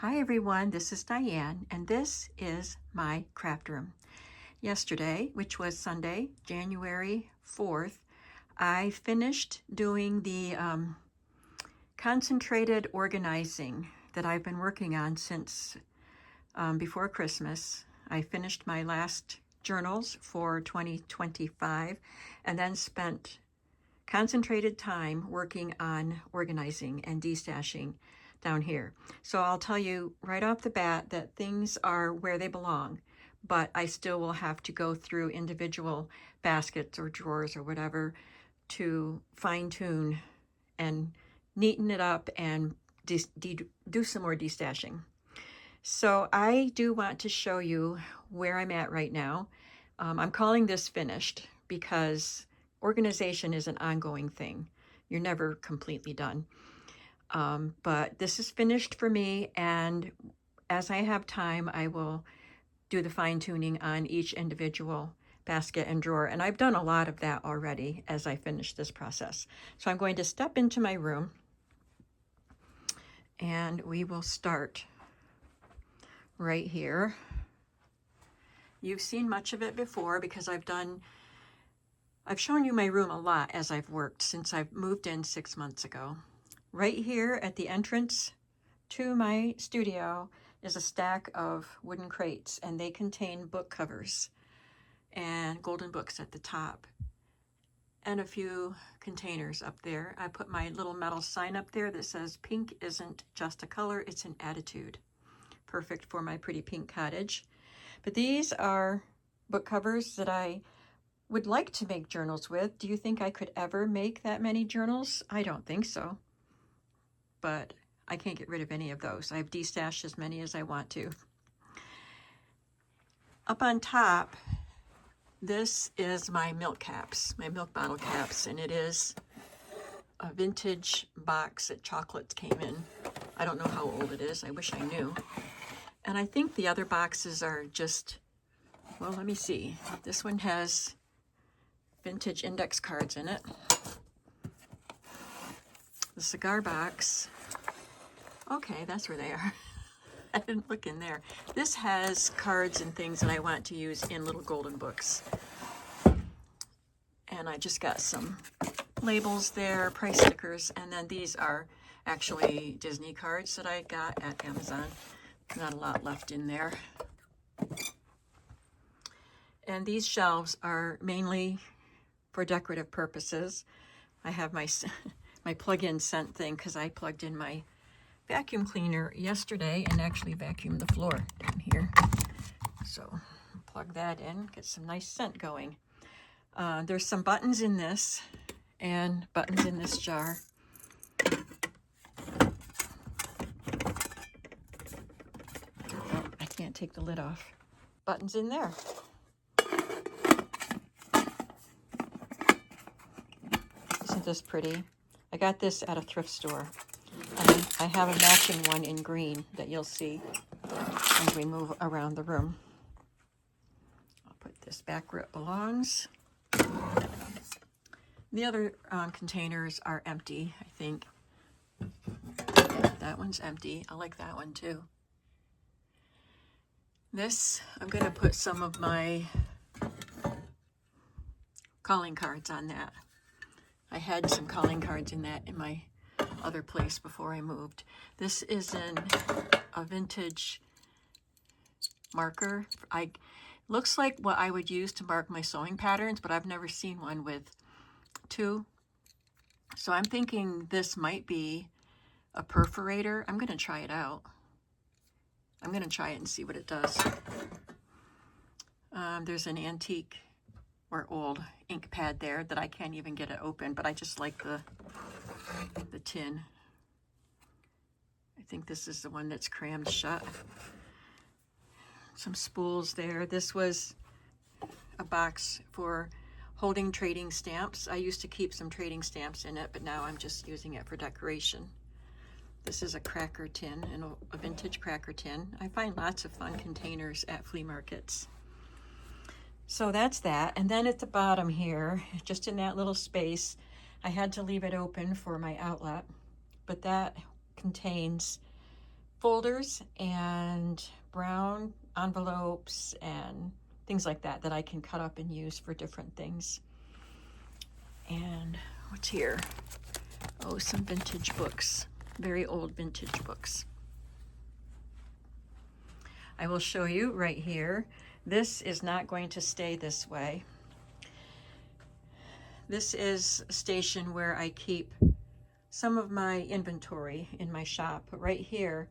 Hi everyone, this is Diane, and this is my craft room. Yesterday, which was Sunday, January 4th, I finished doing the concentrated organizing that I've been working on since before Christmas. I finished my last journals for 2025 and then spent concentrated time working on organizing and destashing down here. So I'll tell you right off the bat that things are where they belong, but I still will have to go through individual baskets or drawers or whatever to fine tune and neaten it up and do some more destashing. So I do want to show you where I'm at right now. I'm calling this finished because organization is an ongoing thing. You're never completely done. But this is finished for me, and as I have time, I will do the fine tuning on each individual basket and drawer. And I've done a lot of that already as I finish this process. So I'm going to step into my room and we will start right here. You've seen much of it before because I've shown you my room a lot as I've worked since I've moved in 6 months ago. Right here at the entrance to my studio is a stack of wooden crates, and they contain book covers and golden books at the top and a few containers up there. I put my little metal sign up there that says pink isn't just a color, it's an attitude. Perfect for my pretty pink cottage. But these are book covers that I would like to make journals with. Do you think I could ever make that many journals? I don't think so. But I can't get rid of any of those. I've destashed as many as I want to. Up on top, this is my milk caps, my milk bottle caps, and it is a vintage box that chocolates came in. I don't know how old it is. I wish I knew. And I think the other boxes are just, well, let me see. This one has vintage index cards in it. The cigar box, okay, that's where they are. I didn't look in there. This has cards and things that I want to use in little golden books. And I just got some labels there, price stickers, and then these are actually Disney cards that I got at Amazon. Not a lot left in there. And these shelves are mainly for decorative purposes. I have my plug-in scent thing because I plugged in my vacuum cleaner yesterday and actually vacuumed the floor down here. So plug that in, get some nice scent going. There's some buttons in this and buttons in this jar. Oh, I can't take the lid off. Buttons in there. Isn't this pretty? I got this at a thrift store. And I have a matching one in green that you'll see as we move around the room. I'll put this back where it belongs. The other containers are empty, I think. Yeah, that one's empty. I like that one too. This, I'm going to put some of my calling cards on that. I had some calling cards in that in my other place before I moved. This is a vintage marker. Looks like what I would use to mark my sewing patterns, but I've never seen one with two. So I'm thinking this might be a perforator. I'm going to try it out. I'm going to try it and see what it does. There's an antique or old ink pad there that I can't even get it open, but I just like the tin. I think this is the one that's crammed shut. Some spools there. This was a box for holding trading stamps. I used to keep some trading stamps in it, but now I'm just using it for decoration. This is a cracker tin, a vintage cracker tin. I find lots of fun containers at flea markets. So that's that. And then at the bottom here, just in that little space, I had to leave it open for my outlet, but that contains folders and brown envelopes and things like that that I can cut up and use for different things. And what's here? Oh, some vintage books, very old vintage books. I will show you right here. This is not going to stay this way. This is a station where I keep some of my inventory in my shop. But right here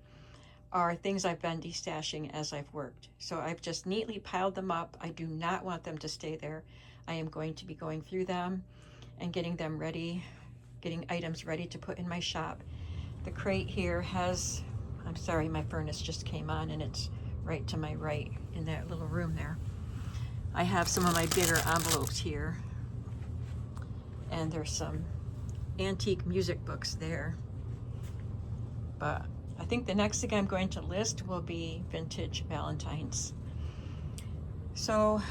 are things I've been destashing as I've worked. So I've just neatly piled them up. I do not want them to stay there. I am going to be going through them and getting them ready, getting items ready to put in my shop. The crate here has, I'm sorry, my furnace just came on and it's right to my right in that little room there. I have some of my bigger envelopes here, and there's some antique music books there. But I think the next thing I'm going to list will be vintage Valentines. So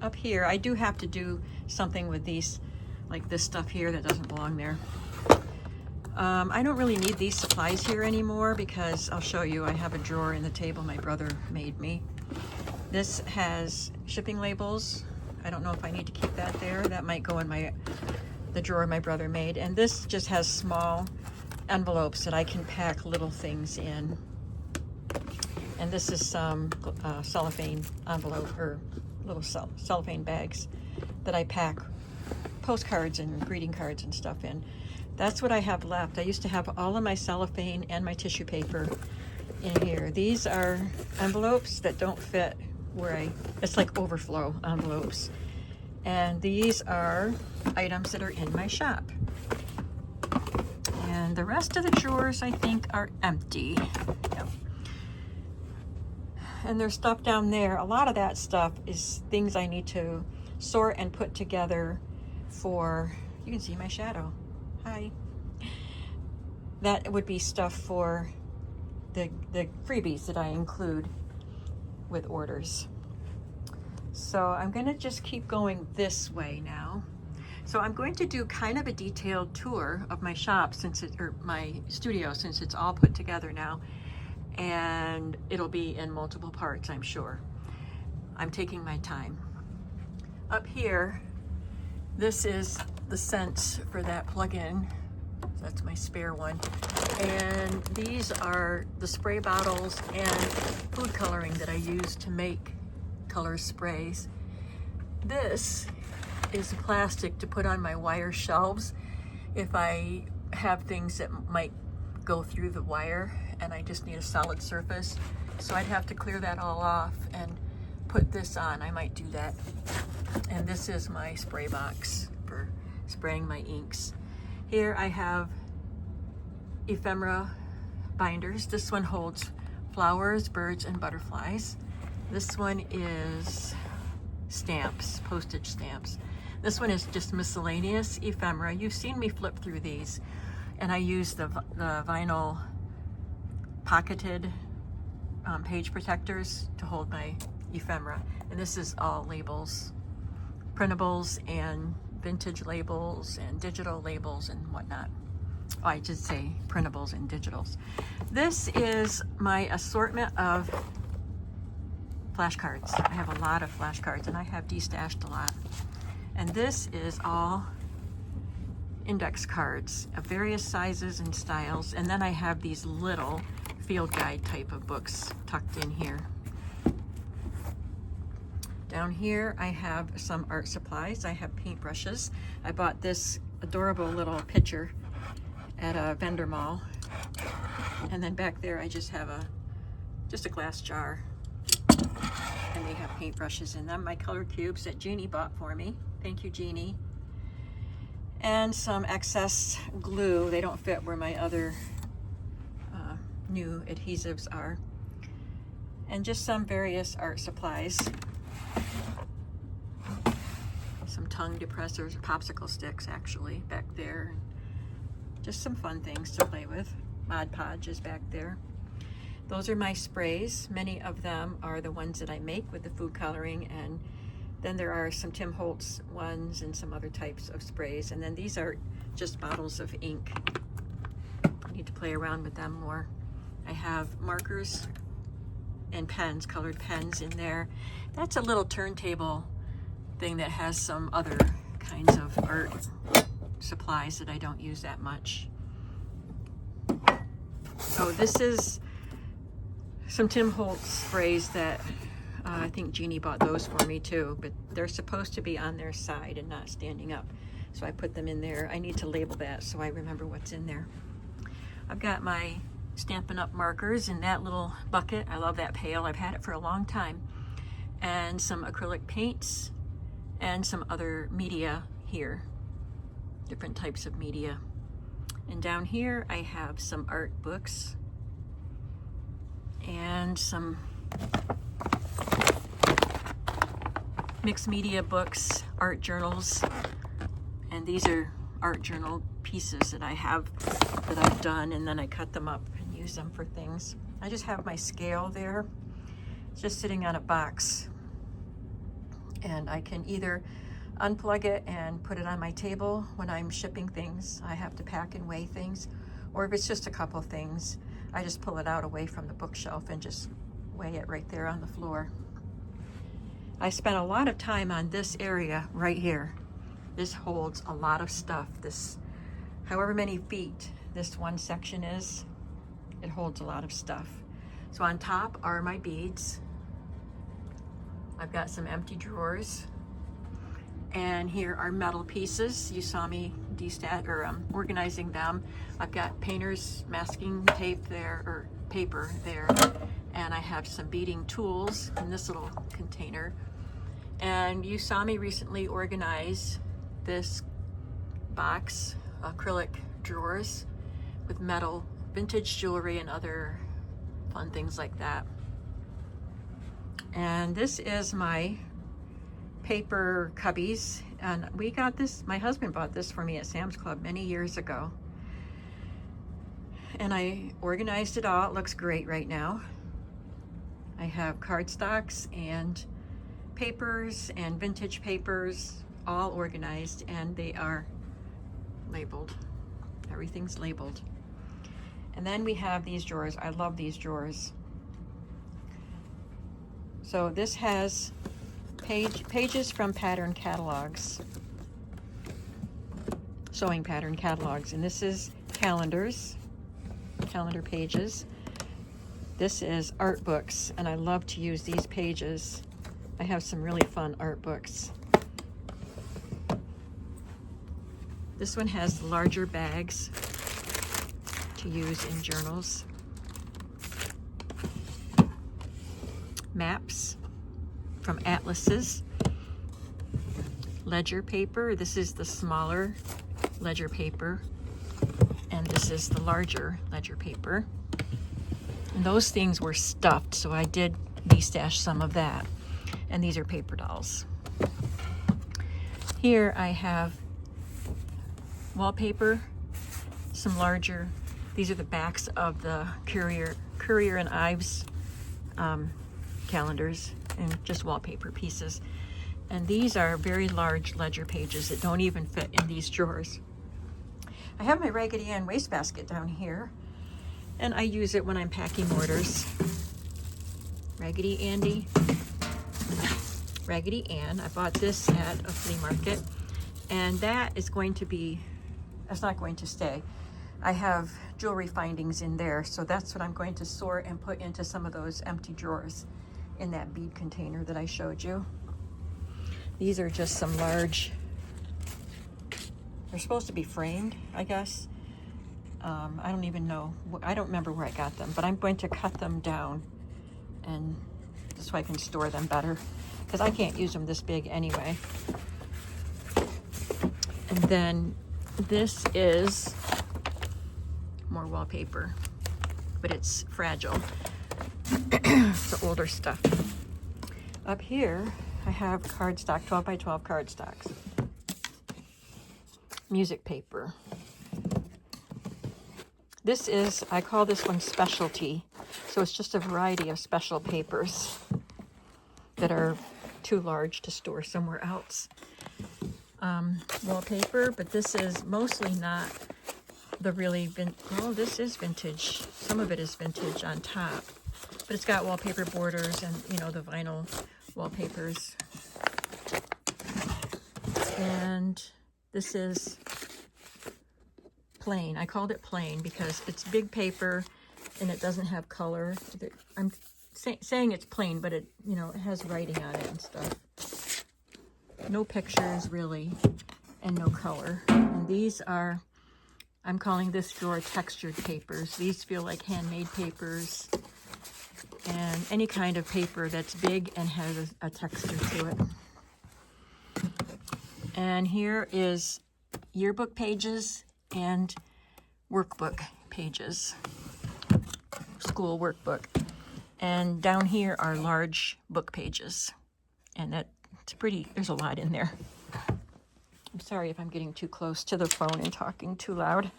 up here, I do have to do something with these, like this stuff here that doesn't belong there. I don't really need these supplies here anymore because I'll show you, I have a drawer in the table my brother made me. This has shipping labels. I don't know if I need to keep that there. That might go in the drawer my brother made. And this just has small envelopes that I can pack little things in. And this is some cellophane envelope, or little cellophane bags that I pack postcards and greeting cards and stuff in. That's what I have left. I used to have all of my cellophane and my tissue paper in here. These are envelopes that don't fit where it's like overflow envelopes. And these are items that are in my shop. And the rest of the drawers, I think, are empty. Yep. And there's stuff down there. A lot of that stuff is things I need to sort and put together for, you can see my shadow. Hi. That would be stuff for the freebies that I include with orders. So I'm going to just keep going this way now. So I'm going to do kind of a detailed tour of my shop or my studio, since it's all put together now, and it'll be in multiple parts, I'm sure. I'm taking my time. Up here, this is the scents for that plug-in. That's my spare one. And these are the spray bottles and food coloring that I use to make color sprays. This is plastic to put on my wire shelves if I have things that might go through the wire and I just need a solid surface. So I'd have to clear that all off and put this on. I might do that. And this is my spray box for spraying my inks. Here I have Ephemera binders. This one holds flowers, birds, and butterflies. This one is stamps, postage stamps. This one is just miscellaneous ephemera. You've seen me flip through these, and I use the vinyl pocketed page protectors to hold my ephemera. And this is all labels, printables and vintage labels and digital labels and whatnot. Oh, I should say printables and digitals. This is my assortment of flashcards. I have a lot of flashcards, and I have destashed a lot. And this is all index cards of various sizes and styles. And then I have these little field guide type of books tucked in here. Down here I have some art supplies. I have paintbrushes. I bought this adorable little pitcher at a vendor mall. And then back there I just have just a glass jar. And they have paintbrushes in them. My color cubes that Jeannie bought for me. Thank you, Jeannie. And some excess glue. They don't fit where my other new adhesives are. And just some various art supplies. Some tongue depressors, popsicle sticks actually back there. Just some fun things to play with. Mod Podge is back there. Those are my sprays. Many of them are the ones that I make with the food coloring, and then there are some Tim Holtz ones and some other types of sprays. And then these are just bottles of ink. I need to play around with them more. I have markers and pens, colored pens in there. That's a little turntable thing that has some other kinds of art supplies that I don't use that much. Oh, this is some Tim Holtz sprays that I think Jeannie bought those for me too, but they're supposed to be on their side and not standing up. So I put them in there. I need to label that so I remember what's in there. I've got my Stampin' Up! Markers in that little bucket. I love that pail. I've had it for a long time. And some acrylic paints and some other media here. Different types of media. And down here I have some art books and some mixed media books, art journals, and these are art journal pieces that I have, that I've done, and then I cut them up and use them for things. I just have my scale there. It's just sitting on a box, and I can either unplug it and put it on my table when I'm shipping things. I have to pack and weigh things, or if it's just a couple things, I just pull it out away from the bookshelf and just weigh it right there on the floor. I spent a lot of time on this area right here. This holds a lot of stuff. This, however many feet this one section is, it holds a lot of stuff. So on top are my beads. I've got some empty drawers. And here are metal pieces. You saw me organizing them. I've got painter's masking tape there, or paper there. And I have some beading tools in this little container. And you saw me recently organize this box, acrylic drawers with metal, vintage jewelry and other fun things like that. And this is my paper cubbies, and we got this, my husband bought this for me at Sam's Club many years ago. And I organized it all. It looks great right now. I have cardstocks and papers and vintage papers all organized, and they are labeled. Everything's labeled. And then we have these drawers. I love these drawers. So this has pages from pattern catalogs, sewing pattern catalogs, and this is calendar pages. This is art books, and I love to use these pages. I have some really fun art books. This one has larger bags to use in journals. Maps from atlases. Ledger paper. This is the smaller ledger paper, and this is the larger ledger paper. And those things were stuffed, so I did de-stash some of that. And these are paper dolls. Here I have wallpaper, some larger, these are the backs of the Courier and Ives calendars, and just wallpaper pieces. And these are very large ledger pages that don't even fit in these drawers. I have my Raggedy Ann wastebasket down here, and I use it when I'm packing orders. Raggedy Ann. I bought this at a flea market, and that is going to be, that's not going to stay. I have jewelry findings in there, so that's what I'm going to sort and put into some of those empty drawers in that bead container that I showed you. These are just some large, they're supposed to be framed, I guess. I don't even know, I don't remember where I got them, but I'm going to cut them down and just so I can store them better, because I can't use them this big anyway. And then this is more wallpaper, but it's fragile. It's the older stuff. Up here, I have cardstock, 12 by 12 cardstocks. Music paper. This is, I call this one specialty. So it's just a variety of special papers that are too large to store somewhere else. Wallpaper, but this is mostly not the really, oh, this is vintage. Some of it is vintage on top. But it's got wallpaper borders and, you know, the vinyl wallpapers. And this is plain. I called it plain because it's big paper and it doesn't have color. I'm saying it's plain, but it, you know, it has writing on it and stuff. No pictures really, and no color. And these are, I'm calling this drawer textured papers. These feel like handmade papers, and any kind of paper that's big and has a texture to it. And here is yearbook pages and workbook pages, school workbook. And down here are large book pages. And it's pretty, there's a lot in there. I'm sorry if I'm getting too close to the phone and talking too loud.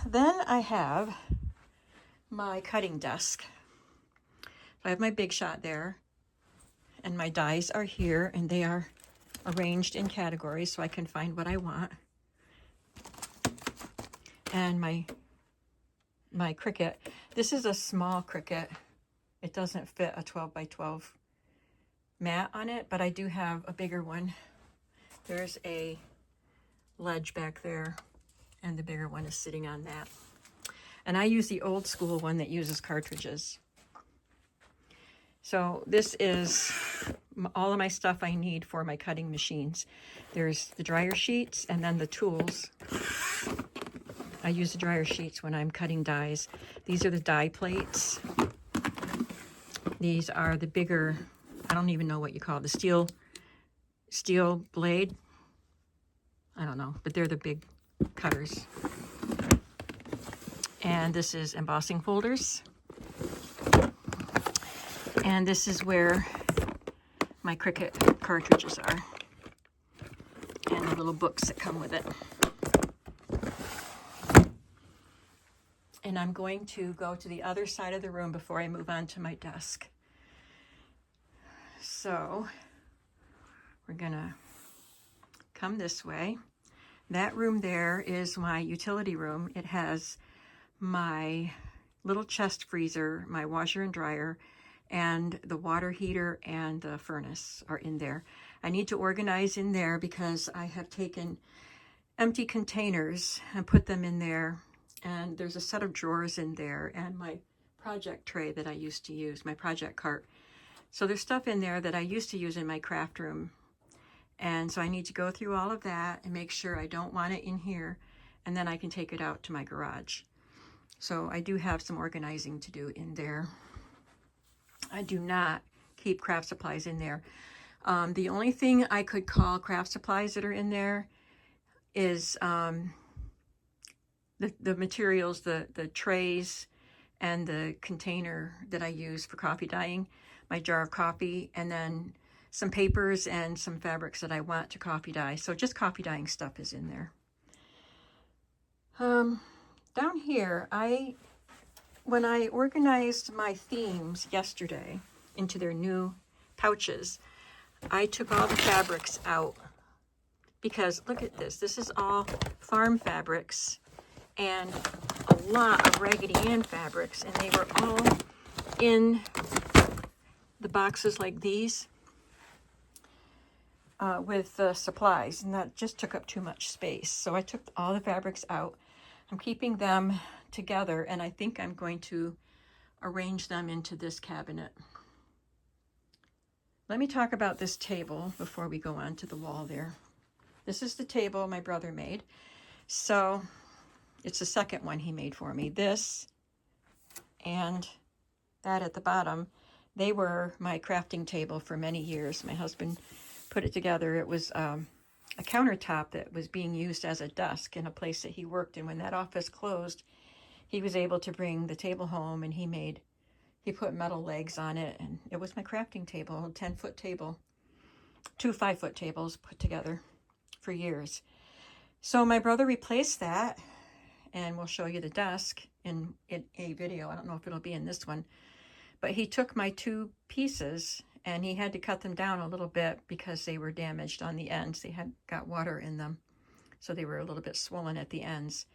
Then I have my cutting desk. I have my Big Shot there, and my dies are here, and they are arranged in categories so I can find what I want. And my Cricut. This is a small Cricut. It doesn't fit a 12 by 12 mat on it, but I do have a bigger one. There's a ledge back there, and the bigger one is sitting on that. And I use the old school one that uses cartridges. So this is all of my stuff I need for my cutting machines. There's the dryer sheets and then the tools. I use the dryer sheets when I'm cutting dies. These are the die plates. These are the bigger, I don't even know what you call it, the steel blade. I don't know, but they're the big cutters. And this is embossing folders. And this is where my Cricut cartridges are. And the little books that come with it. And I'm going to go to the other side of the room before I move on to my desk. So we're gonna come this way. That room there is my utility room. It has my little chest freezer, my washer and dryer, and the water heater and the furnace are in there. I need to organize in there because I have taken empty containers and put them in there. And there's a set of drawers in there and my project tray that I used to use, my project cart. So there's stuff in there that I used to use in my craft room. And so I need to go through all of that and make sure I don't want it in here. And then I can take it out to my garage. So I do have some organizing to do in there. I do not keep craft supplies in there. The only thing I could call craft supplies that are in there is the materials, the trays and the container that I use for coffee dyeing, my jar of coffee, and then some papers and some fabrics that I want to coffee dye. So just coffee dyeing stuff is in there. Down here, when I organized my themes yesterday into their new pouches, I took all the fabrics out because look at this. This is all farm fabrics and a lot of Raggedy Ann fabrics, and they were all in the boxes like these with supplies, and that just took up too much space. So I took all the fabrics out. I'm keeping them together, and I think I'm going to arrange them into this cabinet. Let me talk about this table before we go on to the wall there. This is the table my brother made. So it's the second one he made for me. This and that at the bottom, they were my crafting table for many years. My husband put it together. It was a countertop that was being used as a desk in a place that he worked. And when that office closed, he was able to bring the table home, and he put metal legs on it, and it was my crafting table, a 10-foot table, 2 5-foot tables put together for years. So my brother replaced that, and we'll show you the desk in a video. I don't know if it'll be in this one, but he took my 2 pieces and he had to cut them down a little bit because they were damaged on the ends. They had got water in them. so they were a little bit swollen at the ends.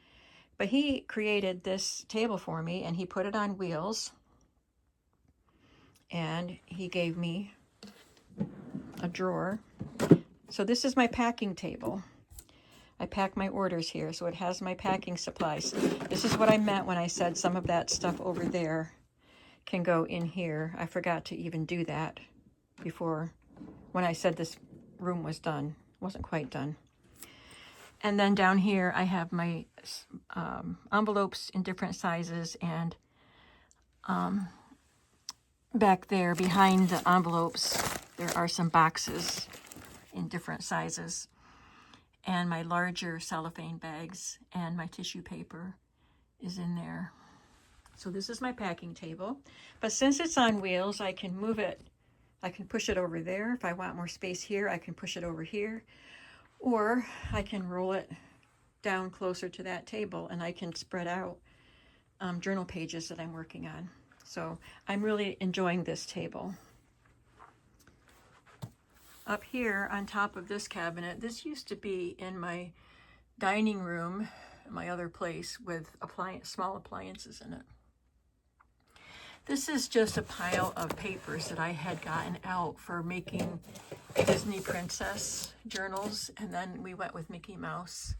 But he created this table for me, and he put it on wheels, and he gave me a drawer. So this is my packing table. I pack my orders here, so it has my packing supplies. This is what I meant when I said some of that stuff over there can go in here. I forgot to even do that before when I said this room was done. It wasn't quite done. And then down here I have my envelopes in different sizes, and back there behind the envelopes there are some boxes in different sizes, and my larger cellophane bags and my tissue paper is in there. So this is my packing table, but since it's on wheels, I can move it. I can push it over there. If I want more space here, I can push it over here, or I can roll it down closer to that table, and I can spread out journal pages that I'm working on. So I'm really enjoying this table. Up here on top of this cabinet, this used to be in my dining room, my other place, with small appliances in it. This is just a pile of papers that I had gotten out for making Disney princess journals, and then we went with Mickey Mouse.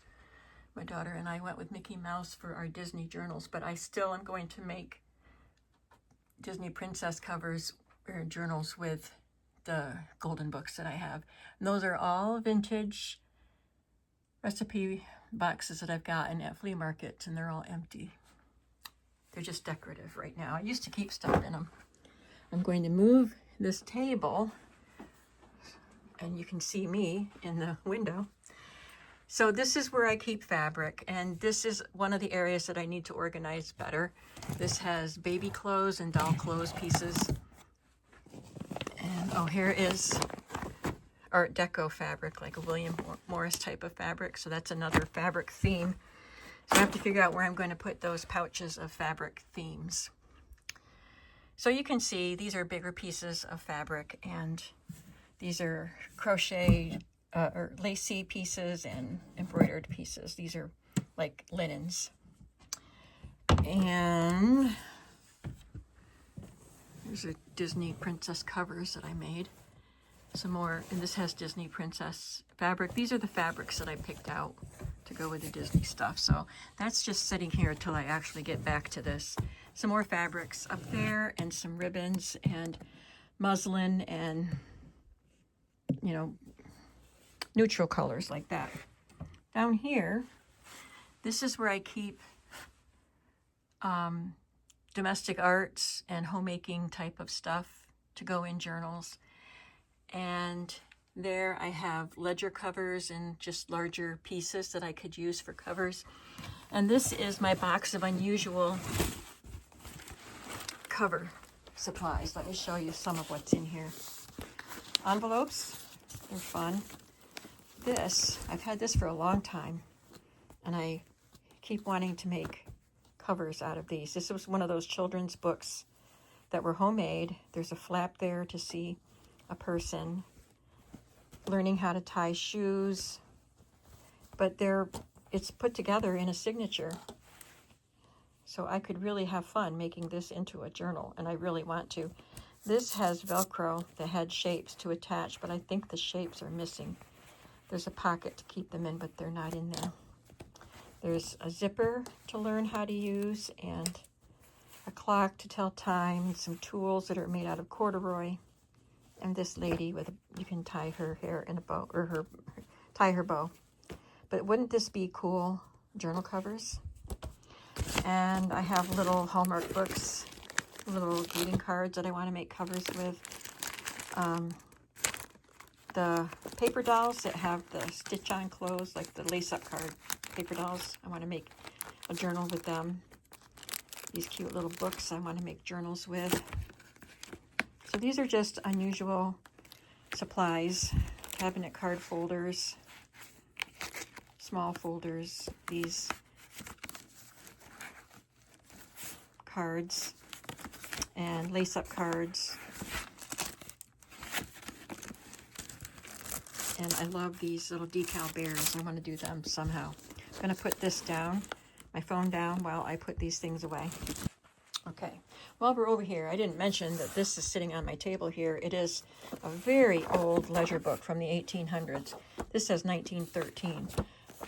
My daughter and I went with Mickey Mouse for our Disney journals, but I still am going to make Disney princess covers or journals with the golden books that I have. And those are all vintage recipe boxes that I've gotten at flea markets, and they're all empty. They're just decorative right now. I used to keep stuff in them. I'm going to move this table, and you can see me in the window. So this is where I keep fabric, and this is one of the areas that I need to organize better. This has baby clothes and doll clothes pieces. And oh, here is Art Deco fabric, like a William Morris type of fabric. So that's another fabric theme. So I have to figure out where I'm going to put those pouches of fabric themes. So you can see these are bigger pieces of fabric, and these are crochet or lacy pieces and embroidered pieces. These are like linens. And there's a Disney princess covers that I made. Some more, and this has Disney princess fabric. These are the fabrics that I picked out to go with the Disney stuff. So that's just sitting here until I actually get back to this. Some more fabrics up there, and some ribbons and muslin and, you know, neutral colors like that. Down here, this is where I keep domestic arts and homemaking type of stuff to go in journals. And there I have ledger covers and just larger pieces that I could use for covers. And this is my box of unusual cover supplies. Let me show you some of what's in here. Envelopes, they're fun. This, I've had this for a long time, and I keep wanting to make covers out of these. This was one of those children's books that were homemade. There's a flap there to see a person learning how to tie shoes, but it's put together in a signature. So I could really have fun making this into a journal, and I really want to. This has Velcro that had shapes to attach, but I think the shapes are missing. There's a pocket to keep them in, but they're not in there. There's a zipper to learn how to use, and a clock to tell time, and some tools that are made out of corduroy. And this lady you can tie her hair in a bow, or tie her bow. But wouldn't this be cool journal covers? And I have little Hallmark books, little greeting cards that I want to make covers with. The paper dolls that have the stitch-on clothes, like the lace-up card paper dolls. I want to make a journal with them. These cute little books I want to make journals with. So these are just unusual supplies. Cabinet card folders, small folders, these cards, and lace-up cards, And I love these little decal bears. I want to do them somehow. I'm going to put this down, my phone down, while I put these things away. Okay, while we're over here, I didn't mention that this is sitting on my table here. It is a very old ledger book from the 1800s. This says 1913.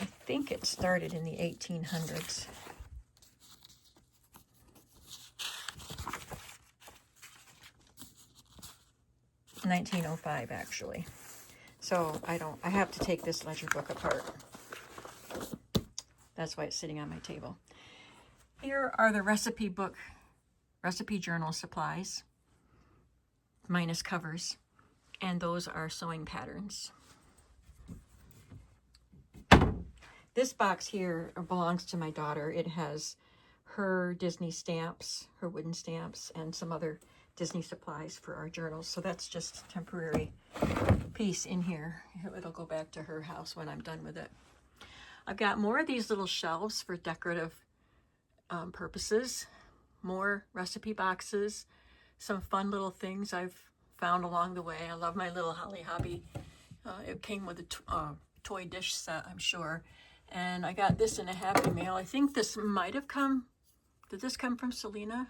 I think it started in the 1800s. $1905 actually. So I have to take this ledger book apart. That's why it's sitting on my table. Here are the recipe journal supplies, minus covers, and those are sewing patterns. This box here belongs to my daughter. It has her Disney stamps, her wooden stamps, and some other Disney supplies for our journals. So that's just a temporary piece in here. It'll go back to her house when I'm done with it. I've got more of these little shelves for decorative purposes, more recipe boxes, some fun little things I've found along the way. I love my little Holly Hobby. It came with a toy dish set, I'm sure. And I got this in a Happy Mail. I think this might have come, did this come from Selena?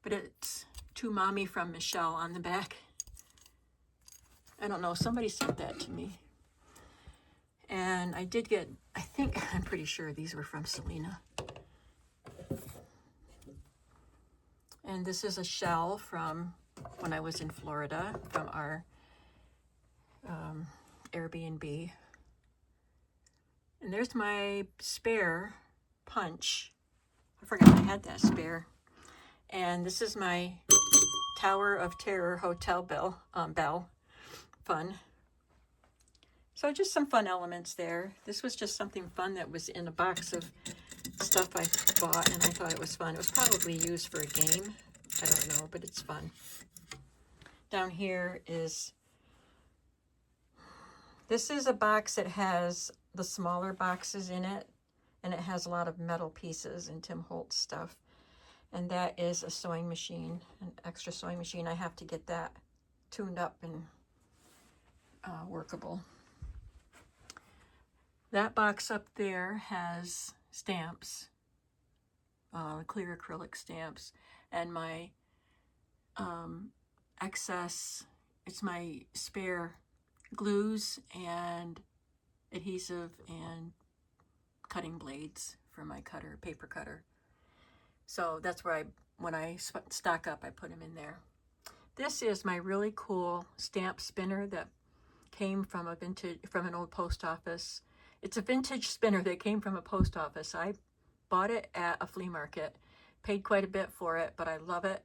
But it's To Mommy from Michelle on the back. I don't know, somebody sent that to me. And I did get, I'm pretty sure these were from Selena. And this is a shell from when I was in Florida, from our Airbnb. And there's my spare punch. I forgot I had that spare. And this is my Tower of Terror hotel bell. Fun. So just some fun elements there. This was just something fun that was in a box of stuff I bought, and I thought it was fun. It was probably used for a game. I don't know, but it's fun. Down here is, this is a box that has the smaller boxes in it, and it has a lot of metal pieces and Tim Holtz stuff. And that is a sewing machine, an extra sewing machine. I have to get that tuned up and workable. That box up there has stamps, clear acrylic stamps, and my excess, it's my spare glues and adhesive and cutting blades for my cutter, paper cutter. So that's where when I stock up, I put them in there. This is my really cool stamp spinner that came from an old post office. It's a vintage spinner that came from a post office. I bought it at a flea market, paid quite a bit for it, but I love it.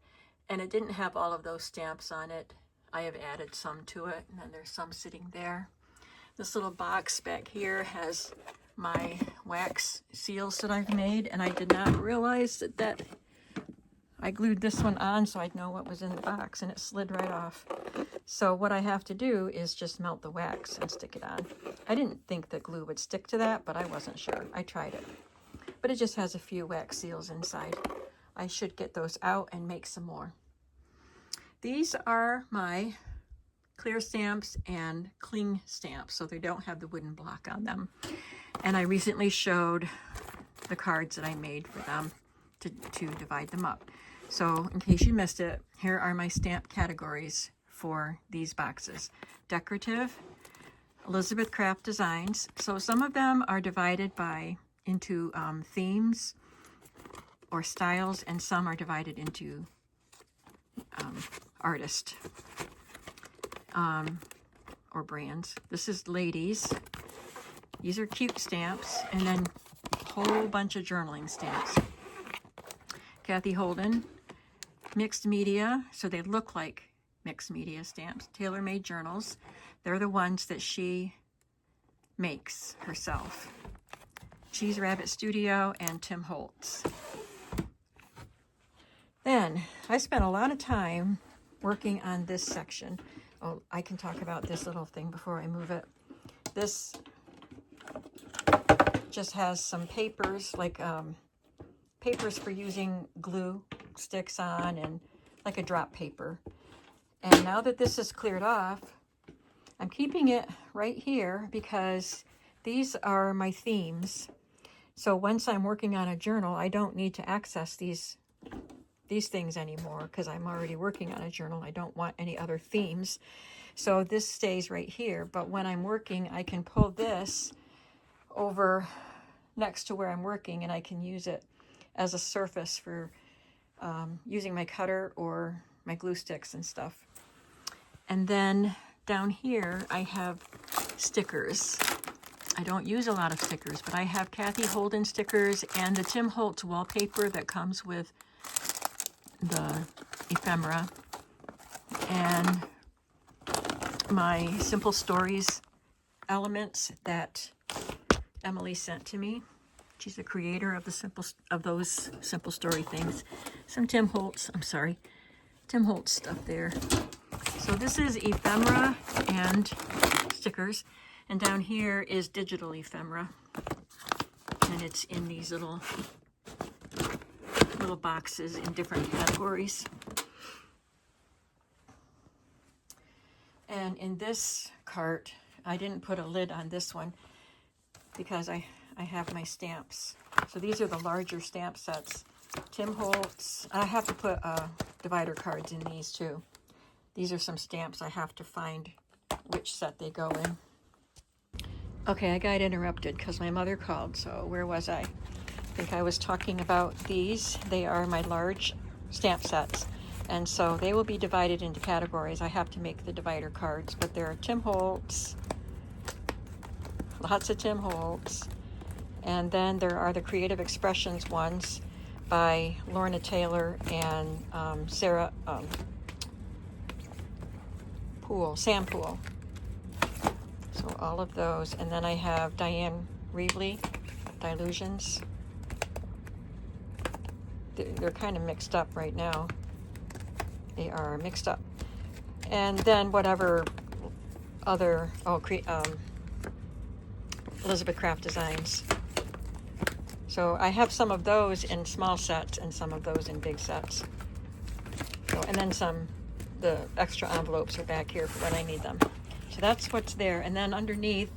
And it didn't have all of those stamps on it. I have added some to it, and then there's some sitting there. This little box back here has my wax seals that I've made, and I did not realize that I glued this one on so I'd know what was in the box, and it slid right off. So what I have to do is just melt the wax and stick it on. I didn't think that glue would stick to that, but I wasn't sure. I tried it. But it just has a few wax seals inside. I should get those out and make some more. These are my clear stamps and cling stamps, so they don't have the wooden block on them. And I recently showed the cards that I made for them to divide them up. So in case you missed it, here are my stamp categories for these boxes. Decorative, Elizabeth Craft Designs. So some of them are divided into themes or styles, and some are divided into artist or brands. This is ladies. These are cute stamps, and then a whole bunch of journaling stamps. Kathy Holden, mixed media, so they look like mixed media stamps. Tailor-made journals. They're the ones that she makes herself. Cheese Rabbit Studio and Tim Holtz. Then I spent a lot of time working on this section. Oh, I can talk about this little thing before I move it. This just has some papers, like papers for using glue sticks on, and like a drop paper. And now that this is cleared off, I'm keeping it right here because these are my themes. So once I'm working on a journal, I don't need to access these things anymore because I'm already working on a journal. I don't want any other themes. So this stays right here. But when I'm working, I can pull this over next to where I'm working, and I can use it as a surface for using my cutter or my glue sticks and stuff. And then down here, I have stickers. I don't use a lot of stickers, but I have Kathy Holden stickers and the Tim Holtz wallpaper that comes with the Ephemera, and my Simple Stories elements that Emily sent to me. She's the creator of those Simple Story things. Some Tim Holtz stuff there. So this is ephemera and stickers, and down here is digital ephemera, and it's in these little boxes in different categories. And in this cart, I didn't put a lid on this one because I have my stamps. So these are the larger stamp sets. Tim Holtz. I have to put divider cards in these too. These are some stamps. I have to find which set they go in. Okay, I got interrupted because my mother called. So where was I? I think I was talking about these. They are my large stamp sets. And so they will be divided into categories. I have to make the divider cards, but there are Tim Holtz, lots of Tim Holtz. And then there are the Creative Expressions ones by Lorna Taylor and Sam Poole. So all of those. And then I have Diane Reevely, Dilutions. They're kind of mixed up right now. They are mixed up. And then whatever other, Elizabeth Craft Designs. So I have some of those in small sets and some of those in big sets. So, and then the extra envelopes are back here for when I need them. So that's what's there. And then underneath,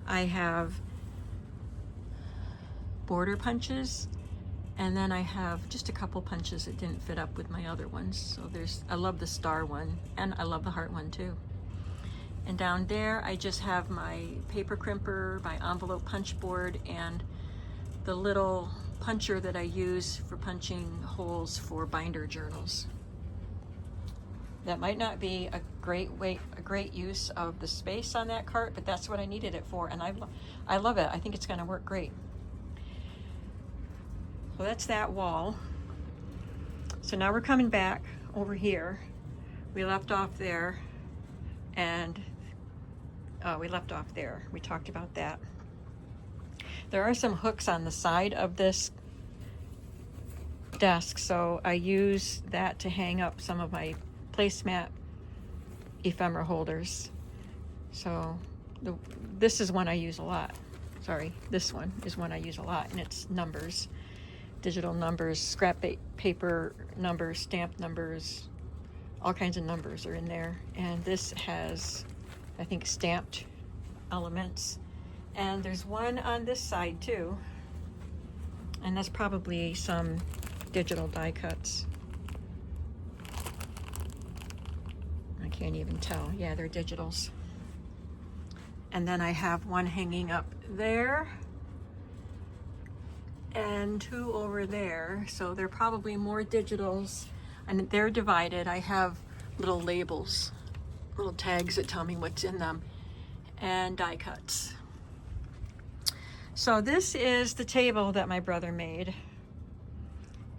I have border punches. And then I have just a couple punches that didn't fit up with my other ones. So I love the star one, and I love the heart one too. And down there, I just have my paper crimper, my envelope punch board, and the little puncher that I use for punching holes for binder journals. That might not be a great use of the space on that cart, but that's what I needed it for, and I love it. I think it's going to work great. So that's that wall. So now we're coming back over here. We left off there, and we left off there. We talked about that. There are some hooks on the side of this desk, so I use that to hang up some of my placemat ephemera holders. So this is one I use a lot. Sorry, this one is one I use a lot, and it's numbers. Digital numbers, scrap paper numbers, stamp numbers, all kinds of numbers are in there. And this has, I think, stamped elements. And there's one on this side too. And that's probably some digital die cuts. I can't even tell. Yeah, they're digitals. And then I have one hanging up there, and two over there. So they're probably more digitals, and they're divided. I have little labels, little tags that tell me what's in them, and die cuts. So this is the table that my brother made,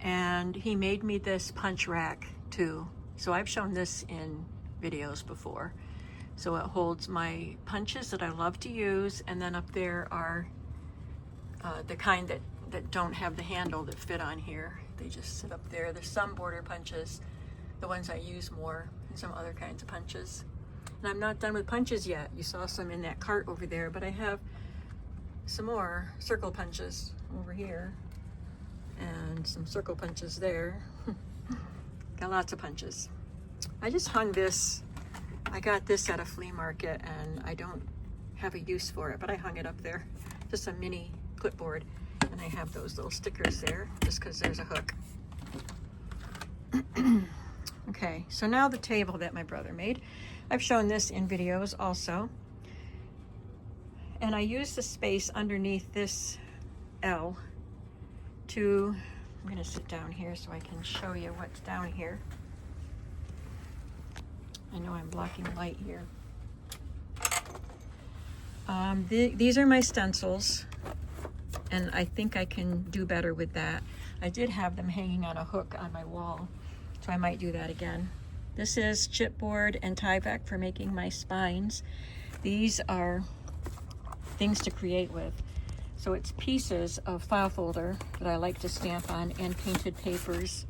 and he made me this punch rack too. So I've shown this in videos before. So it holds my punches that I love to use, and then up there are the kind that don't have the handle that fit on here. They just sit up there. There's some border punches, the ones I use more, and some other kinds of punches. And I'm not done with punches yet. You saw some in that cart over there, but I have some more circle punches over here and some circle punches there. Got lots of punches. I just hung this I got this at a flea market and I don't have a use for it, but I hung it up there. Just a mini clipboard. And I have those little stickers there just because there's a hook. Okay, so now the table that my brother made. I've shown this in videos also. And I use the space underneath this L to, I'm going to sit down here so I can show you what's down here. I know I'm blocking light here. These are my stencils, and I think I can do better with that. I did have them hanging on a hook on my wall, so I might do that again. This is chipboard and Tyvek for making my spines. These are things to create with. So it's pieces of file folder that I like to stamp on and painted papers.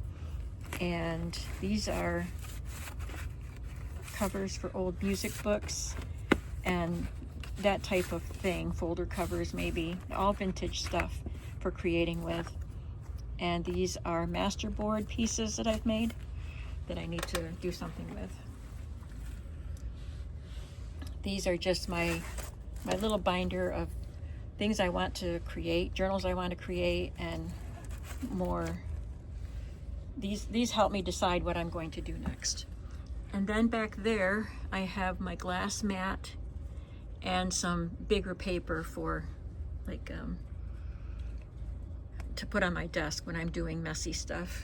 And these are covers for old music books and that type of thing, folder covers maybe, all vintage stuff for creating with. And these are masterboard pieces that I've made that I need to do something with. These are just my little binder of things I want to create, journals I want to create, and more. These help me decide what I'm going to do next. And then back there, I have my glass mat and some bigger paper for like to put on my desk when I'm doing messy stuff.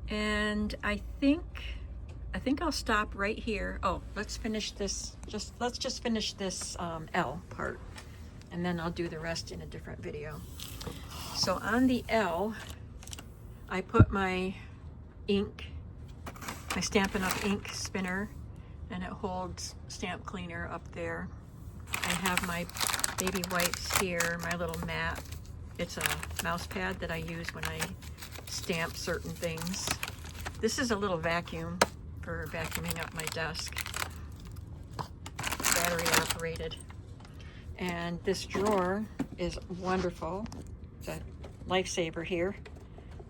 And I think I'll stop right here. Oh, let's finish this. Let's just finish this L part, and then I'll do the rest in a different video. So on the L, I put my ink, my Stampin' Up! Ink spinner, and it holds stamp cleaner up there. I have my baby wipes here, my little mat. It's a mouse pad that I use when I stamp certain things. This is a little vacuum for vacuuming up my desk, battery operated. And this drawer is wonderful. It's a lifesaver here.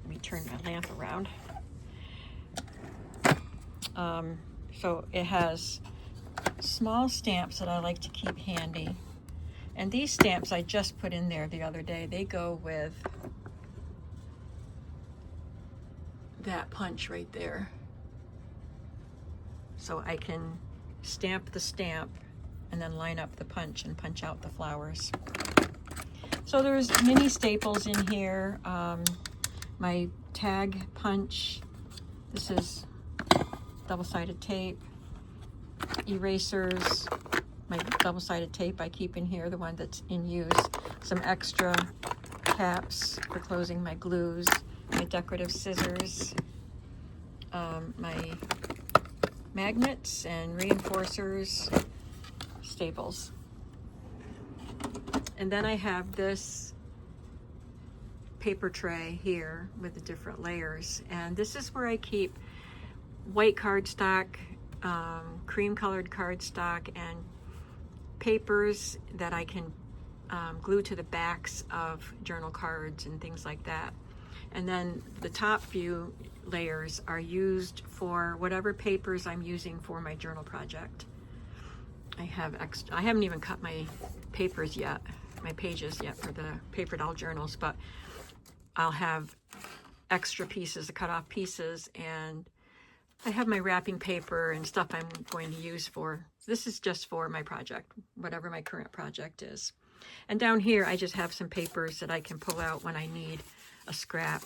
Let me turn my lamp around. So it has small stamps that I like to keep handy. And these stamps I just put in there the other day. They go with that punch right there. So I can stamp the stamp and then line up the punch and punch out the flowers. So there's mini staples in here. My tag punch. This is double-sided tape. Erasers. My double-sided tape I keep in here, the one that's in use. Some extra caps for closing my glues. My decorative scissors. My magnets and reinforcers, staples. And then I have this paper tray here with the different layers. And this is where I keep white cardstock, cream colored cardstock, and papers that I can glue to the backs of journal cards and things like that. And then the top few layers are used for whatever papers I'm using for my journal project. I haven't even cut my papers yet, my pages yet for the paper doll journals, but I'll have extra pieces, cut off pieces, and I have my wrapping paper and stuff I'm going to use for. This is just for my project, whatever my current project is. And down here, I just have some papers that I can pull out when I need a scrap.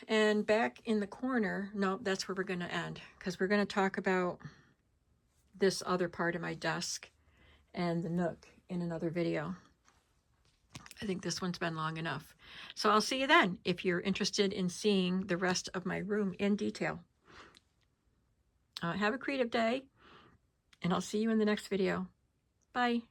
And back in the corner, no, that's where we're going to end, because we're going to talk about this other part of my desk and the nook in another video. I think this one's been long enough. So I'll see you then if you're interested in seeing the rest of my room in detail. Have a creative day, and I'll see you in the next video. Bye.